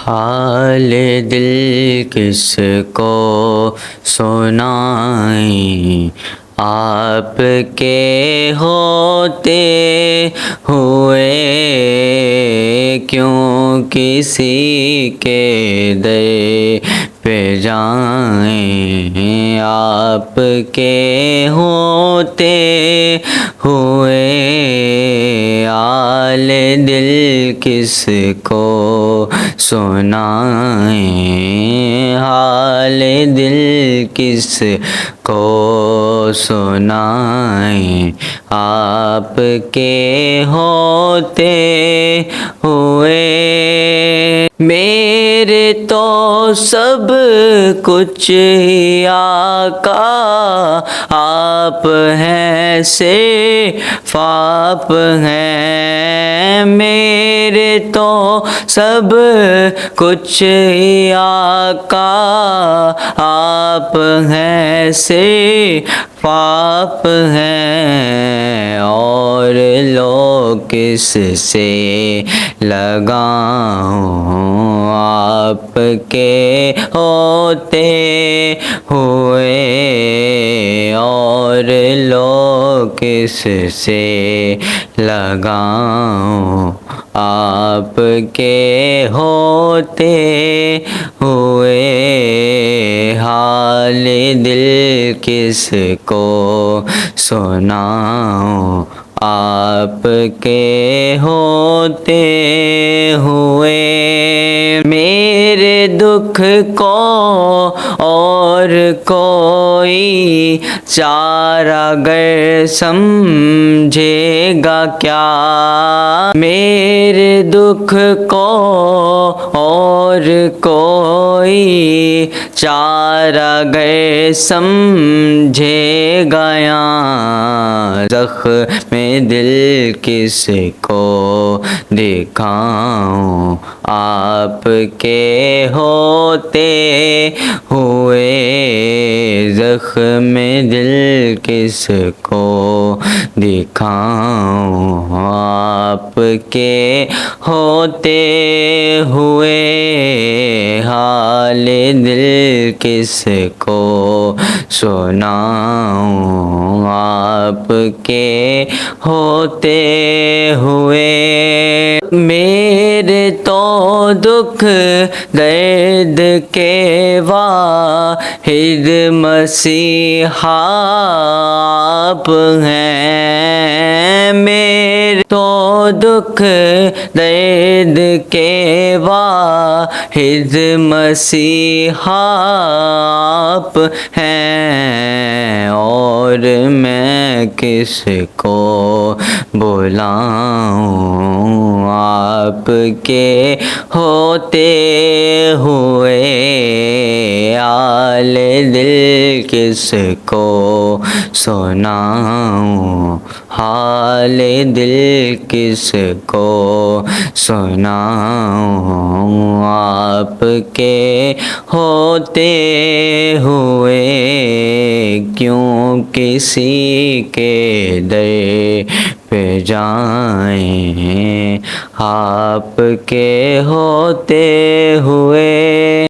حال دل کس کو سنائیں، آپ کے ہوتے ہوئے کیوں کسی کے در پہ جائیں، آپ کے ہوتے ہوئے حال دل کس کو سنائیں، حال دل کس کو سنائیں، آپ کے ہوتے ہوئے میرے تو سب کچھ ہی آقا آپ ہیں، صرف آپ ہیں، میرے تو سب کچھ ہی آقا آپ ہیں، صرف آپ ہیں، اور لوگ کس سے لگاؤں، آپ کے ہوتے ہوئے، اور لوگ کس سے لگاؤں، آپ کے ہوتے ہوئے حال دل کس کو سناؤں، آپ کے ہوتے ہوئے میرے دکھ کو اور کوئی چارہ گر سمجھے گا کیا، میرے دکھ کو اور کوئی چارہ گر سمجھے گا یا زخم دل کس کو دکھاؤں، آپ کے ہوتے ہوئے زخم دل کس کو دکھاؤں، آپ کے ہوتے ہوئے حال دل کس کو سناؤں، آپ کے ہوتے ہوئے میرے تو دکھ درد کے واحد مسیحا آپ ہیں، میرے تو دکھ درد کے واحد مسیحا آپ ہیں، اور میں کس کو بلاؤں، آپ کے ہوتے ہوئے حال دل کس کو سناؤں، حال دل کس کو سناؤں، آپ کے ہوتے ہوئے کیوں کسی کے در پہ جائیں، آپ کے ہوتے ہوئے